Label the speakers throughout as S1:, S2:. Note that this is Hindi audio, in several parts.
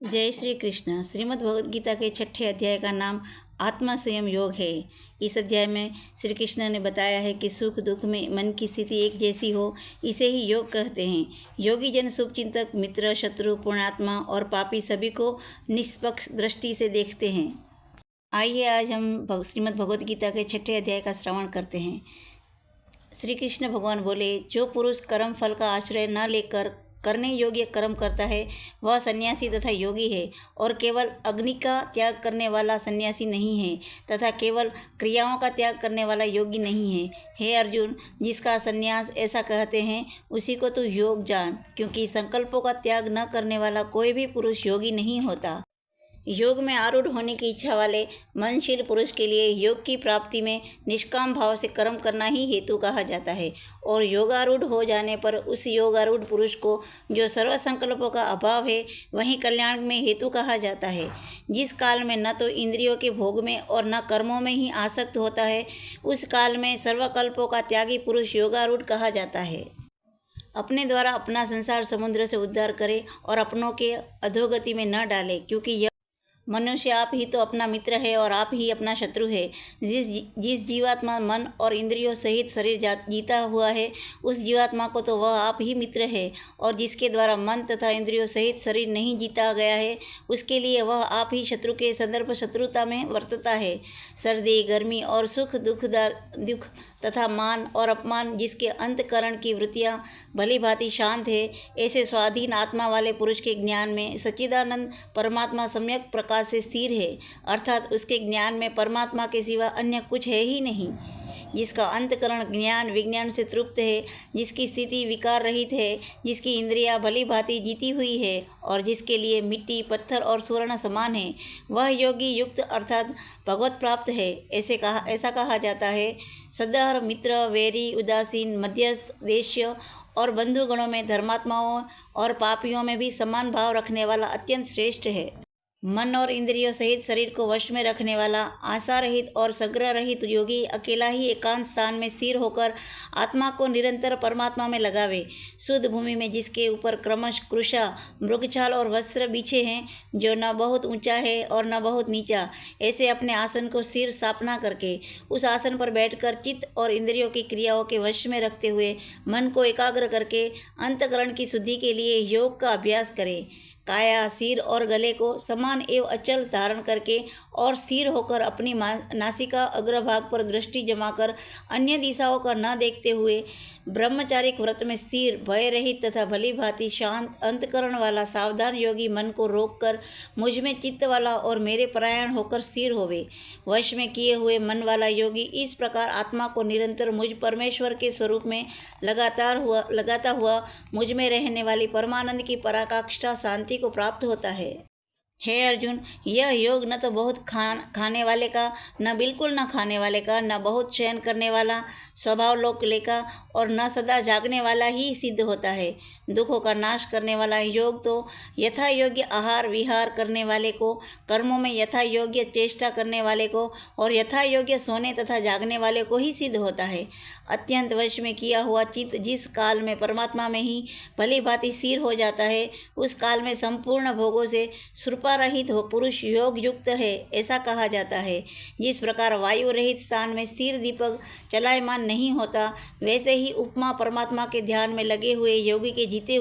S1: जय श्री कृष्ण। श्रीमद् भगवद गीता के छठे अध्याय का नाम आत्मा संयम योग है। इस अध्याय में श्री कृष्ण ने बताया है कि सुख दुख में मन की स्थिति एक जैसी हो, इसे ही योग कहते हैं। योगी जन शुभचिंतक, मित्र, शत्रु, पुण्यात्मा और पापी सभी को निष्पक्ष दृष्टि से देखते हैं। आइए आज हम श्रीमद् भगवद गीता के छठे अध्याय का श्रवण करते हैं। श्री कृष्ण भगवान बोले, जो पुरुष कर्म फल का आश्रय न लेकर करने योग्य कर्म करता है वह सन्यासी तथा योगी है, और केवल अग्नि का त्याग करने वाला सन्यासी नहीं है तथा केवल क्रियाओं का त्याग करने वाला योगी नहीं है। हे अर्जुन, जिसका सन्यास ऐसा कहते हैं उसी को तू योग जान, क्योंकि संकल्पों का त्याग न करने वाला कोई भी पुरुष योगी नहीं होता। योग में आरूढ़ होने की इच्छा वाले मनशील पुरुष के लिए योग की प्राप्ति में निष्काम भाव से कर्म करना ही हेतु कहा जाता है, और योगारूढ़ हो जाने पर उस योगारूढ़ पुरुष को जो सर्व संकल्पों का अभाव है वहीं कल्याण में हेतु कहा जाता है। जिस काल में न तो इंद्रियों के भोग में और न कर्मों में ही आसक्त होता है, उस काल में सर्वकल्पों का त्यागी पुरुष योगारूढ़ कहा जाता है। अपने द्वारा अपना संसार समुद्र से उद्धार करे और अपनों के अधोगति में न डाले, क्योंकि मनुष्य आप ही तो अपना मित्र है और आप ही अपना शत्रु है। जिस जीवात्मा मन और इंद्रियों सहित शरीर जीता हुआ है, उस जीवात्मा को तो वह आप ही मित्र है, और जिसके द्वारा मन तथा इंद्रियों सहित शरीर नहीं जीता गया है, उसके लिए वह आप ही शत्रु के संदर्भ शत्रुता में वर्तता है। सर्दी गर्मी और सुख दुख तथा मान और अपमान जिसके अंतकरण की वृत्तियाँ भली भांति शांत है, ऐसे स्वाधीन आत्मा वाले पुरुष के ज्ञान में सच्चिदानंद परमात्मा सम्यक प्रकाश से स्थिर है, अर्थात उसके ज्ञान में परमात्मा के सिवा अन्य कुछ है ही नहीं। जिसका अंतकरण ज्ञान विज्ञान से तृप्त है, जिसकी स्थिति विकार रहित है, जिसकी इंद्रियां भली भांति जीती हुई है और जिसके लिए मिट्टी पत्थर और स्वर्ण समान है, वह योगी युक्त अर्थात भगवत प्राप्त है। ऐसा कहा जाता है। सदहर मित्र, वैरी, उदासीन, मध्यस्थ, देश्य और बंधुगणों में धर्मात्माओं और पापियों में भी समान भाव रखने वाला अत्यंत श्रेष्ठ है। मन और इंद्रियों सहित शरीर को वश में रखने वाला आशा रहित और संग्रह रहित योगी अकेला ही एकांत स्थान में स्थिर होकर आत्मा को निरंतर परमात्मा में लगावे। शुद्ध भूमि में जिसके ऊपर क्रमश कृशा, मृगछाल और वस्त्र बिछे हैं, जो न बहुत ऊंचा है और न बहुत नीचा, ऐसे अपने आसन को स्थिर स्थापना करके उस आसन पर बैठकर चित्त और इंद्रियों की क्रियाओं के वश में रखते हुए मन को एकाग्र करके अंतकरण की शुद्धि के लिए योग का अभ्यास करे। काया, सिर और गले को समान एवं अचल धारण करके और स्थिर होकर अपनी नासिका अग्रभाग पर दृष्टि जमाकर अन्य दिशाओं का न देखते हुए ब्रह्मचारिक व्रत में स्थिर, भय रहित तथा भली भांति शांत अंतकरण वाला सावधान योगी मन को रोककर मुझ में चित्त वाला और मेरे परायण होकर स्थिर होवे। वश में किए हुए मन वाला योगी इस प्रकार आत्मा को निरंतर मुझ परमेश्वर के स्वरूप में लगाता हुआ मुझ में रहने वाली परमानंद की पराकाष्ठा शांति को प्राप्त होता है। हे अर्जुन, यह योग न तो बहुत खाने वाले का, न बिल्कुल न खाने वाले का, न बहुत शयन करने वाला स्वभाव लोक लेका और न सदा जागने वाला ही सिद्ध होता है। दुखों का नाश करने वाला योग तो यथा योग्य आहार विहार करने वाले को, कर्मों में यथा योग्य चेष्टा करने वाले को और यथा योग्य सोने तथा जागने वाले को ही सिद्ध होता है। अत्यंत वश में किया हुआ चित्त जिस काल में परमात्मा में ही भली भांति स्थिर हो जाता है, उस काल में संपूर्ण भोगों से श्रुपा रहित हो पुरुष योग युक्त है, ऐसा कहा जाता है। जिस प्रकार वायु रहित स्थान में स्थिर दीपक चलायमान नहीं होता, वैसे ही उपमा परमात्मा के ध्यान में लगे हुए योगी के जीती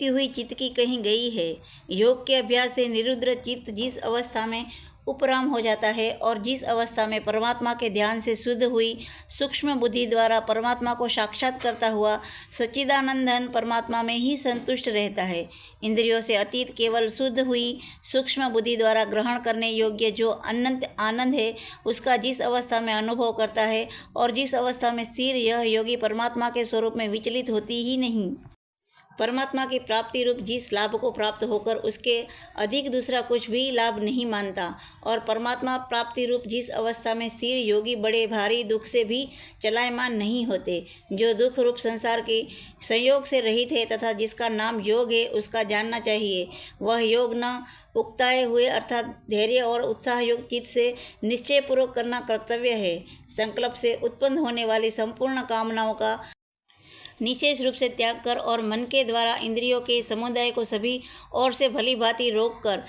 S1: हुई चित्त की कहीं गई है। योग के अभ्यास से निरुद्र चित्त जिस अवस्था में उपराम हो जाता है और जिस अवस्था में परमात्मा के ध्यान से शुद्ध हुई सूक्ष्म बुद्धि द्वारा परमात्मा को साक्षात करता हुआ सच्चिदानंदन परमात्मा में ही संतुष्ट रहता है, इंद्रियों से अतीत केवल शुद्ध हुई सूक्ष्म बुद्धि द्वारा ग्रहण करने योग्य जो अनंत आनंद है, उसका जिस अवस्था में अनुभव करता है और जिस अवस्था में स्थिर यह योगी परमात्मा के स्वरूप में विचलित होती ही नहीं। परमात्मा की प्राप्ति रूप जिस लाभ को प्राप्त होकर उसके अधिक दूसरा कुछ भी लाभ नहीं मानता, और परमात्मा प्राप्ति रूप जिस अवस्था में स्थिर योगी बड़े भारी दुख से भी चलायमान नहीं होते, जो दुख रूप संसार के संयोग से रहित है तथा जिसका नाम योग है, उसका जानना चाहिए। वह योग न उक्ताए हुए अर्थात धैर्य और उत्साह युक्त चित्त से निश्चय पूर्वक करना कर्तव्य है। संकल्प से उत्पन्न होने वाली संपूर्ण कामनाओं का निशेष रूप से त्याग कर और मन के द्वारा इंद्रियों के समुदाय को सभी ओर से भली भांति रोक कर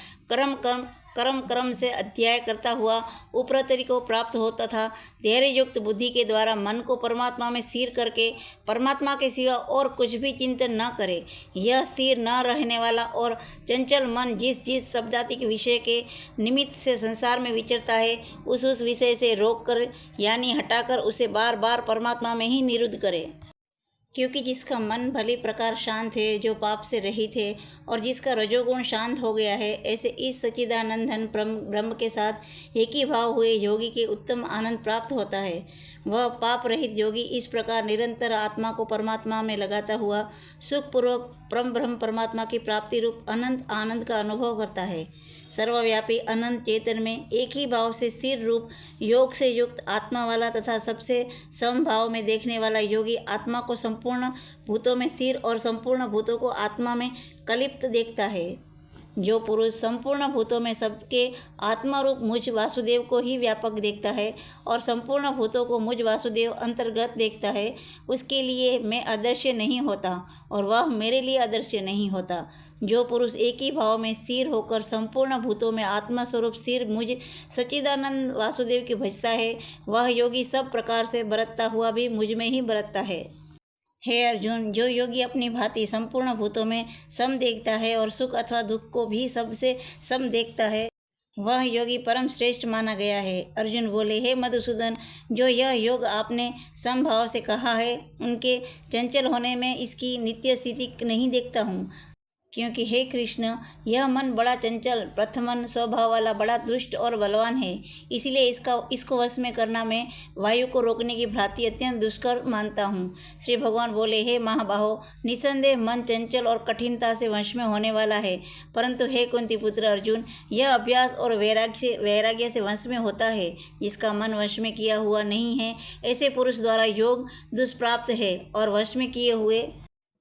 S1: कर्म से अध्याय करता हुआ उपरतरी को प्राप्त हो तथा धैर्य युक्त बुद्धि के द्वारा मन को परमात्मा में स्थिर करके परमात्मा के सिवा और कुछ भी चिंतन न करे। यह स्थिर न रहने वाला और चंचल मन जिस जिस शब्दातिक विषय के निमित्त से संसार में विचरता है उस विषय से रोक कर यानी हटाकर उसे बार बार परमात्मा में ही निरुद्ध करे। क्योंकि जिसका मन भली प्रकार शांत है, जो पाप से रहित है और जिसका रजोगुण शांत हो गया है, ऐसे इस सच्चिदानंदन ब्रह्म के साथ एक ही भाव हुए योगी के उत्तम आनंद प्राप्त होता है। वह पाप रहित योगी इस प्रकार निरंतर आत्मा को परमात्मा में लगाता हुआ सुखपूर्वक ब्रह्म परमात्मा की प्राप्ति रूप अनंत आनंद का अनुभव करता है। सर्वव्यापी अनंत चेतन में एक ही भाव से स्थिर रूप योग से युक्त आत्मा वाला तथा सबसे समभाव में देखने वाला योगी आत्मा को संपूर्ण भूतों में स्थिर और संपूर्ण भूतों को आत्मा में कलिप्त देखता है। जो पुरुष संपूर्ण भूतों में सबके आत्मा रूप मुझ वासुदेव को ही व्यापक देखता है और संपूर्ण भूतों को मुझ वासुदेव अंतर्गत देखता है, उसके लिए मैं अदृश्य नहीं होता और वह मेरे लिए अदृश्य नहीं होता। जो पुरुष एक ही भाव में स्थिर होकर संपूर्ण भूतों में आत्मा स्वरूप स्थिर मुझ सच्चिदानंद वासुदेव की भजता है, वह योगी सब प्रकार से बरतता हुआ भी मुझ में ही बरतता है। हे अर्जुन, जो योगी अपनी भांति संपूर्ण भूतों में सम देखता है और सुख अथवा दुख को भी सबसे सम देखता है, वह योगी परम श्रेष्ठ माना गया है। अर्जुन बोले, हे मधुसूदन, जो यह योग आपने समभाव से कहा है, उनके चंचल होने में इसकी नित्य स्थिति नहीं देखता हूँ। क्योंकि हे कृष्ण, यह मन बड़ा चंचल प्रथमन स्वभाव वाला बड़ा दुष्ट और बलवान है, इसलिए इसको वश में करना मैं वायु को रोकने की भ्रांति अत्यंत दुष्कर मानता हूँ। श्री भगवान बोले, हे महाबाहो, निसंदेह मन चंचल और कठिनता से वश में होने वाला है, परंतु हे कुंती पुत्र अर्जुन, यह अभ्यास और वैराग्य से वश में होता है। जिसका मन वश में किया हुआ नहीं है, ऐसे पुरुष द्वारा योग दुष्प्राप्त है और वश में किए हुए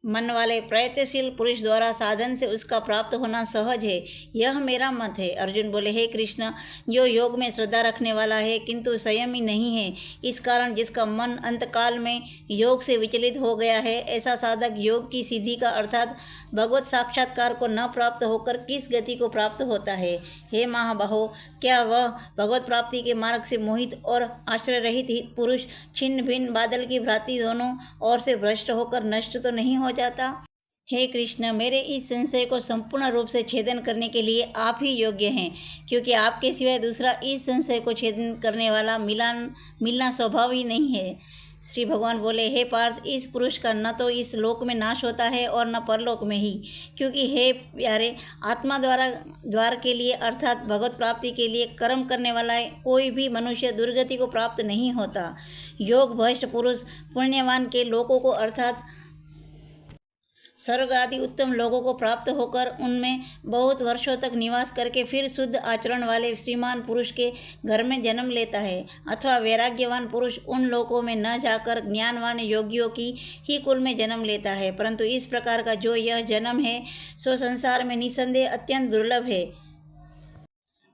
S1: मन वाले प्रयत्नशील पुरुष द्वारा साधन से उसका प्राप्त होना सहज है। यह मेरा मत है। अर्जुन बोले, हे कृष्ण, जो योग में श्रद्धा रखने वाला है किंतु संयमी नहीं है, इस कारण जिसका मन अंतकाल में योग से विचलित हो गया है, ऐसा साधक योग की सिद्धि का अर्थात भगवत साक्षात्कार को न प्राप्त होकर किस गति को प्राप्त होता है। हे महाबाहो, क्या वह भगवत प्राप्ति के मार्ग से मोहित और आश्रय रहित पुरुष छिन्न भिन्न बादल की भांति दोनों ओर से भ्रष्ट होकर नष्ट तो नहीं हो जाता? हे कृष्ण, मेरे इस संशय को संपूर्ण रूप से छेदन करने के लिए आप ही योग्य हैं, क्योंकि आपके सिवाय दूसरा इस संशय को छेदन करने वाला मिलना स्वभाव ही नहीं है। श्री भगवान बोले, हे पार्थ, इस पुरुष का न तो इस लोक में नाश होता है और न परलोक में ही, क्योंकि हे प्यारे, आत्मा द्वार के लिए अर्थात भगवत प्राप्ति के लिए कर्म करने वाला कोई भी मनुष्य दुर्गति को प्राप्त नहीं होता। योग भ्रष्ट पुरुष पुण्यवान के लोकों को अर्थात स्वर्ग आदि उत्तम लोगों को प्राप्त होकर उनमें बहुत वर्षों तक निवास करके फिर शुद्ध आचरण वाले श्रीमान पुरुष के घर में जन्म लेता है, अथवा वैराग्यवान पुरुष उन लोकों में न जाकर ज्ञानवान योगियों की ही कुल में जन्म लेता है। परंतु इस प्रकार का जो यह जन्म है सो संसार में निसंदेह अत्यंत दुर्लभ है।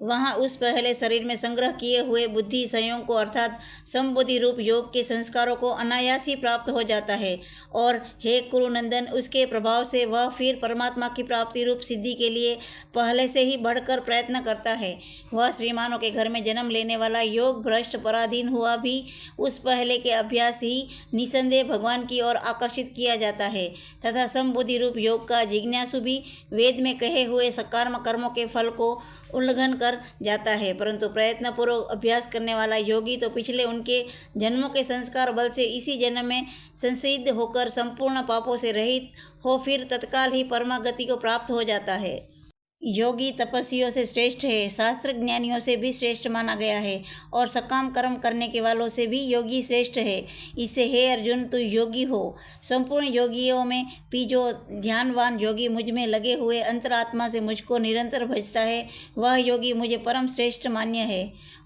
S1: वहाँ उस पहले शरीर में संग्रह किए हुए बुद्धि संयोग को अर्थात समबुद्धि रूप योग के संस्कारों को अनायास ही प्राप्त हो जाता है और हे कुरुनंदन, उसके प्रभाव से वह फिर परमात्मा की प्राप्ति रूप सिद्धि के लिए पहले से ही बढ़कर प्रयत्न करता है। वह श्रीमानों के घर में जन्म लेने वाला योग भ्रष्ट पराधीन हुआ भी उस पहले के अभ्यास ही निसंदेह भगवान की ओर आकर्षित किया जाता है तथा समबुद्धि रूप योग का जिज्ञासु भी वेद में कहे हुए सकाम कर्मों के फल को उल्लंघन कर जाता है। परंतु प्रयत्नपूर्वक अभ्यास करने वाला योगी तो पिछले उनके जन्मों के संस्कार बल से इसी जन्म में संसिद्ध होकर संपूर्ण पापों से रहित हो फिर तत्काल ही परमागति को प्राप्त हो जाता है। योगी तपस्वियों से श्रेष्ठ है, शास्त्र ज्ञानियों से भी श्रेष्ठ माना गया है और सकाम कर्म करने के वालों से भी योगी श्रेष्ठ है। इससे हे अर्जुन, तू योगी हो। संपूर्ण योगियों में भी जो ध्यानवान योगी मुझ में लगे हुए अंतरात्मा से मुझको निरंतर भजता है, वह योगी मुझे परम श्रेष्ठ मान्य है।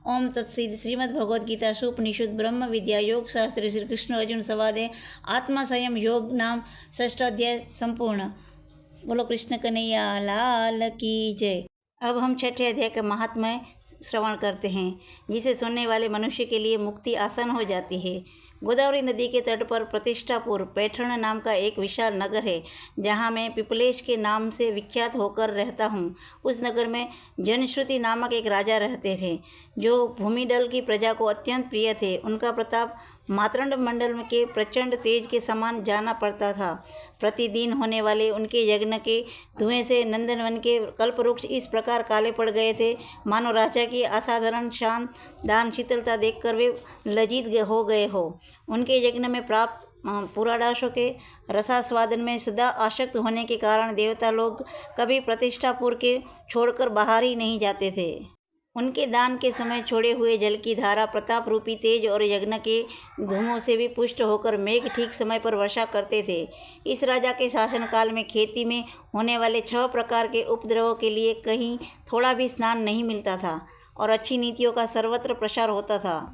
S1: ओम तत्सिद। श्रीमद् भगवद गीता सुपनिषद ब्रह्म विद्या योग शास्त्र श्री कृष्ण अर्जुन संवादे आत्मा संयम योग नाम षष्ठाध्याय संपूर्ण। बोलो कृष्ण कन्हैया लाल की जय। अब हम छठे अध्याय का महात्म्य श्रवण करते हैं, जिसे सुनने वाले मनुष्य के लिए मुक्ति आसान हो जाती है। गोदावरी नदी के तट पर प्रतिष्ठापुर पैठण नाम का एक विशाल नगर है, जहाँ मैं पिपलेश के नाम से विख्यात होकर रहता हूँ। उस नगर में जनश्रुति नामक एक राजा रहते थे, जो भूमिडल की प्रजा को अत्यंत प्रिय थे। उनका प्रताप मातंड मंडल के प्रचंड तेज के समान जाना पड़ता था। प्रतिदिन होने वाले उनके यज्ञ के धुएं से नंदनवन के कल्पवृक्ष इस प्रकार काले पड़ गए थे, मानो राजा की असाधारण शान दान शीतलता देखकर वे लज्जित हो गए हो। उनके यज्ञ में प्राप्त पुराडाशों के रसास्वादन में सदा आसक्त होने के कारण देवता लोग कभी प्रतिष्ठापुर के छोड़कर बाहर ही नहीं जाते थे। उनके दान के समय छोड़े हुए जल की धारा प्रताप रूपी तेज और यज्ञ के धूमों से भी पुष्ट होकर मेघ ठीक समय पर वर्षा करते थे। इस राजा के शासनकाल में खेती में होने वाले 6 प्रकार के उपद्रवों के लिए कहीं थोड़ा भी स्नान नहीं मिलता था और अच्छी नीतियों का सर्वत्र प्रसार होता था।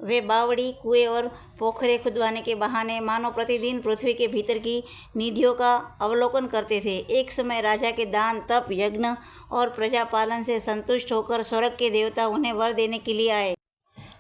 S1: वे बावड़ी, कुएं और पोखरे खुदवाने के बहाने मानो प्रतिदिन पृथ्वी के भीतर की निधियों का अवलोकन करते थे। एक समय राजा के दान, तप, यज्ञ और प्रजापालन से संतुष्ट होकर स्वर्ग के देवता उन्हें वर देने के लिए आए।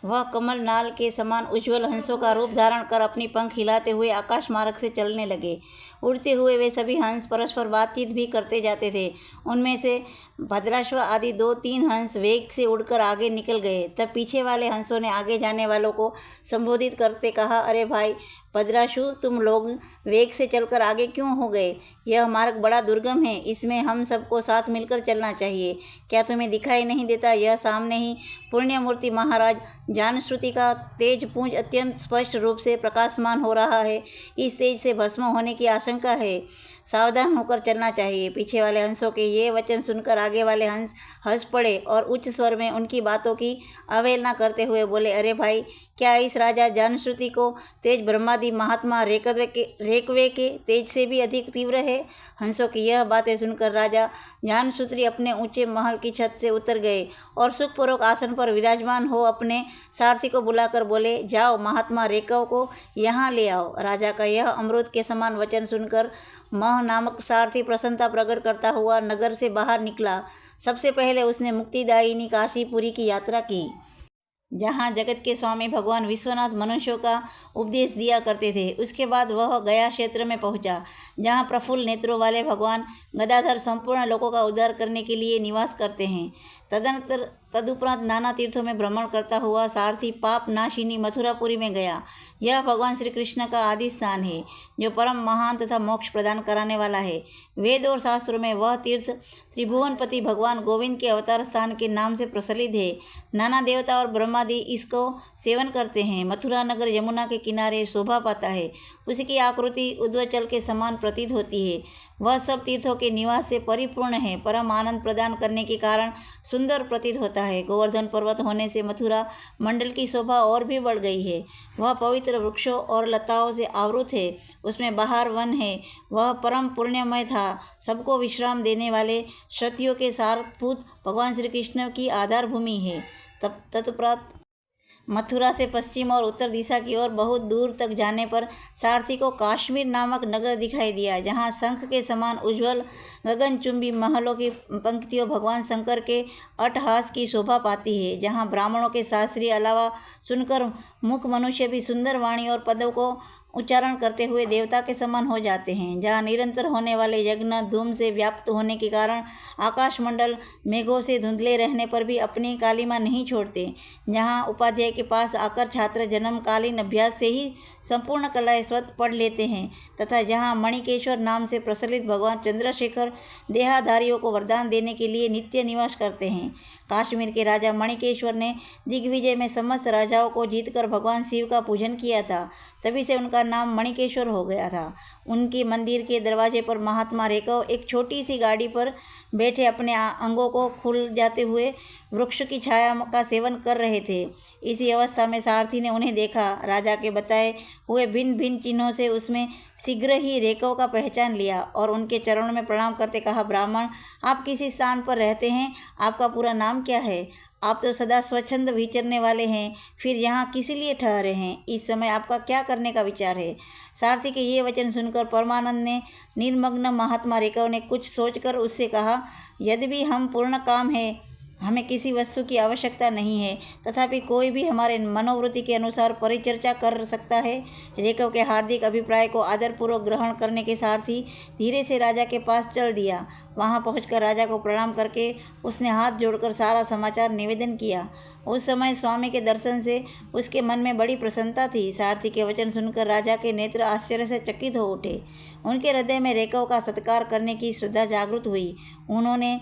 S1: वह कमल नाल के समान उज्ज्वल हंसों का रूप धारण कर अपनी पंख हिलाते हुए आकाश मार्ग से चलने लगे। उड़ते हुए वे सभी हंस परस्पर बातचीत भी करते जाते थे। उनमें से भद्राश्व आदि 2-3 हंस वेग से उड़कर आगे निकल गए। तब पीछे वाले हंसों ने आगे जाने वालों को संबोधित करते कहा, अरे भाई भद्राशु, तुम लोग वेग से चलकर आगे क्यों हो गए? यह मार्ग बड़ा दुर्गम है, इसमें हम सबको साथ मिलकर चलना चाहिए। क्या तुम्हें दिखाई नहीं देता, यह सामने ही पुण्यमूर्ति महाराज जानश्रुति का तेज पुंज अत्यंत स्पष्ट रूप से प्रकाशमान हो रहा है। इस तेज से भस्म होने की आशंका है, सावधान होकर चलना चाहिए। पीछे वाले हंसों के ये वचन सुनकर आगे वाले हंस हंस पड़े और उच्च स्वर में उनकी बातों की अवहेलना करते हुए बोले, अरे भाई, क्या इस राजा जानश्रुति को तेज ब्रह्मादि महात्मा रेकवे के तेज से भी अधिक तीव्र है? हंसों की यह बातें सुनकर राजा जानश्रुति अपने ऊंचे महल की छत से उतर गए और सुखपूर्वक आसन पर विराजमान हो अपने सारथी को बुलाकर बोले, जाओ महात्मा रेकव को यहाँ ले आओ। राजा का यह अमृत के समान वचन सुनकर मह नामक सारथी प्रसन्नता प्रकट करता हुआ नगर से बाहर निकला। सबसे पहले उसने मुक्तिदायिनी काशीपुरी की यात्रा की, जहाँ जगत के स्वामी भगवान विश्वनाथ मनुष्यों का उपदेश दिया करते थे। उसके बाद वह गया क्षेत्र में पहुँचा, जहाँ प्रफुल्ल नेत्रों वाले भगवान गदाधर संपूर्ण लोगों का उद्धार करने के लिए निवास करते हैं। तदुपरांत नाना तीर्थों में भ्रमण करता हुआ सारथी पाप नाशिनी मथुरापुरी में गया। यह भगवान श्री कृष्ण का आदि स्थान है, जो परम महान तथा मोक्ष प्रदान कराने वाला है। वेद और शास्त्रों में वह तीर्थ त्रिभुवनपति भगवान गोविंद के अवतार स्थान के नाम से प्रचलित है। नाना देवता और ब्रह्मादि इसको सेवन करते हैं। मथुरा नगर यमुना के किनारे शोभा पाता है, उसकी आकृति उद्वचल के समान प्रतीत होती है। वह सब तीर्थों के निवास से परिपूर्ण है, परम आनंद प्रदान करने के कारण सुंदर प्रतीत होता है। गोवर्धन पर्वत होने से मथुरा मंडल की शोभा और भी बढ़ गई है। वह पवित्र वृक्षों और लताओं से आवृत है, उसमें बाहर वन है। वह परम पुण्यमय था, सबको विश्राम देने वाले क्षत्रियों के सारभूत भगवान श्री कृष्ण की आधार भूमि है। तत्पश्चात मथुरा से पश्चिम और उत्तर दिशा की ओर बहुत दूर तक जाने पर सारथी को काश्मीर नामक नगर दिखाई दिया, जहाँ शंख के समान उज्ज्वल गगनचुंबी महलों की पंक्तियों भगवान शंकर के अट्टहास की शोभा पाती है। जहाँ ब्राह्मणों के शास्त्रीय अलावा सुनकर मुख मनुष्य भी सुंदर वाणी और पदों को उच्चारण करते हुए देवता के समान हो जाते हैं। जहाँ निरंतर होने वाले यज्ञ धूम से व्याप्त होने के कारण आकाशमंडल मेघों से धुंधले रहने पर भी अपनी कालिमा नहीं छोड़ते। जहाँ उपाध्याय के पास आकर छात्र जन्मकालीन अभ्यास से ही संपूर्ण कलाएं स्वतः पढ़ लेते हैं, तथा जहाँ मणिकेश्वर नाम से प्रचलित भगवान चंद्रशेखर देहाधारियों को वरदान देने के लिए नित्य निवास करते हैं। काश्मीर के राजा मणिकेश्वर ने दिग्विजय में समस्त राजाओं को जीतकर भगवान शिव का पूजन किया था, तभी से उनका नाम मणिकेश्वर हो गया था। उनके मंदिर के दरवाजे पर महात्मा रेकव एक छोटी सी गाड़ी पर बैठे अपने अंगों को खुल जाते हुए वृक्ष की छाया का सेवन कर रहे थे। इसी अवस्था में सारथी ने उन्हें देखा। राजा के बताए हुए भिन्न भिन्न चिन्हों से उसमें शीघ्र ही रेकव का पहचान लिया और उनके चरणों में प्रणाम करते कहा, ब्राह्मण, आप किसी स्थान पर रहते हैं, आपका पूरा नाम क्या है? आप तो सदा स्वच्छंद विचरने वाले हैं, फिर यहाँ किस लिए ठहरे हैं? इस समय आपका क्या करने का विचार है? सारथी के ये वचन सुनकर परमानंद ने निर्मग्न महात्मा रेकव ने कुछ सोचकर उससे कहा, यद्यपि हम पूर्ण काम है, हमें किसी वस्तु की आवश्यकता नहीं है, तथापि कोई भी हमारे मनोवृत्ति के अनुसार परिचर्चा कर सकता है। रेकव के हार्दिक अभिप्राय को आदरपूर्वक ग्रहण करने के सारथी धीरे से राजा के पास चल दिया। वहां पहुंचकर राजा को प्रणाम करके उसने हाथ जोड़कर सारा समाचार निवेदन किया। उस समय स्वामी के दर्शन से उसके मन में बड़ी प्रसन्नता थी। सारथी के वचन सुनकर राजा के नेत्र आश्चर्य से चकित हो उठे। उनके हृदय में रेकव का सत्कार करने की श्रद्धा जागृत हुई। उन्होंने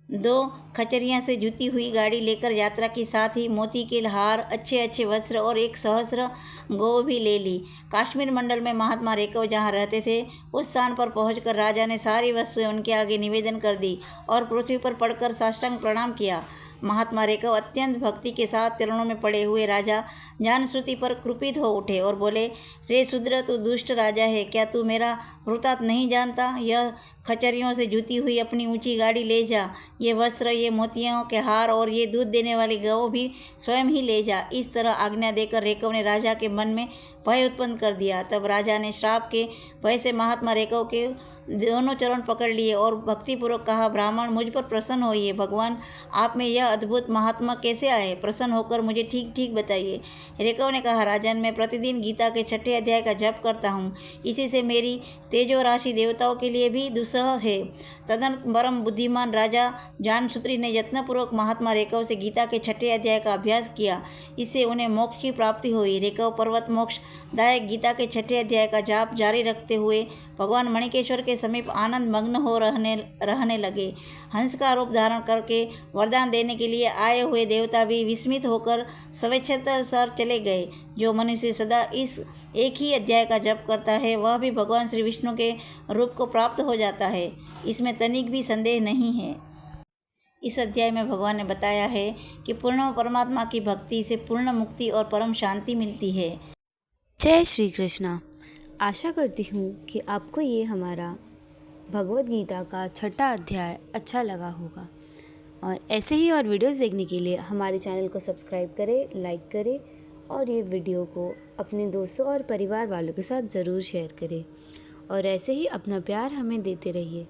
S1: 2 खचरियां से जुती हुई गाड़ी लेकर यात्रा की, साथ ही मोती के हार, अच्छे अच्छे वस्त्र और 1 सहस्र गौ भी ले ली। कश्मीर मंडल में महात्मा रेकव जहाँ रहते थे, उस स्थान पर पहुंचकर राजा ने सारी वस्तुएं उनके आगे निवेदन कर दी और पृथ्वी पर पड़कर साष्टांग प्रणाम किया। महात्मा रेकव अत्यंत भक्ति के साथ चरणों में पड़े हुए राजा जानश्रुति पर कृपित हो उठे और बोले, रे शूद्र, तू दुष्ट राजा है, क्या तू मेरा वृत्तांत नहीं जानता? यह खचरियों से जुती हुई अपनी ऊंची गाड़ी ले जा। ये वस्त्र, ये मोतियों के हार और ये दूध देने वाली गौ भी स्वयं ही ले जा। इस तरह आज्ञा देकर रेकव ने राजा के मन में भय उत्पन्न कर दिया। तब राजा ने श्राप के भय से महात्मा रेकव के दोनों चरण पकड़ लिए और भक्तिपूर्वक कहा, ब्राह्मण, मुझ पर प्रसन्न होइए। भगवान, आप में यह अद्भुत महात्मा कैसे आए? प्रसन्न होकर मुझे ठीक ठीक बताइए। रेकव ने कहा, राजन, मैं प्रतिदिन गीता के 6ठे अध्याय का जप करता हूँ। इसी से मेरी तेजो राशि देवताओं के लिए भी दुस्सह है। तदनंतर परम बुद्धिमान राजा जानश्रुति ने यत्नपूर्वक महात्मा रेकव से गीता के 6ठे अध्याय का अभ्यास किया। इससे उन्हें मोक्ष की प्राप्ति हुई। रेकव पर्वत मोक्ष दायक गीता के 6ठे अध्याय का जाप जारी रखते हुए भगवान मणिकेश्वर के समीप आनंद मग्न हो रहने लगे। हंस का रूप धारण करके वरदान देने के लिए आए हुए देवता भी विस्मित होकर स्वेच्छानुसार चले गए। जो मनुष्य सदा इस एक ही अध्याय का जप करता है, वह भी भगवान श्री विष्णु के रूप को प्राप्त हो जाता है। इसमें तनिक भी संदेह नहीं है। इस अध्याय में भगवान ने बताया है कि पूर्ण परमात्मा की भक्ति से पूर्ण मुक्ति और परम शांति मिलती है।
S2: जय श्री कृष्णा। आशा करती हूँ कि आपको ये हमारा भगवद गीता का 6ठा अध्याय अच्छा लगा होगा, और ऐसे ही और वीडियोस देखने के लिए हमारे चैनल को सब्सक्राइब करें, लाइक करें और ये वीडियो को अपने दोस्तों और परिवार वालों के साथ ज़रूर शेयर करें, और ऐसे ही अपना प्यार हमें देते रहिए।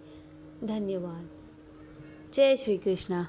S2: धन्यवाद। जय श्री कृष्णा।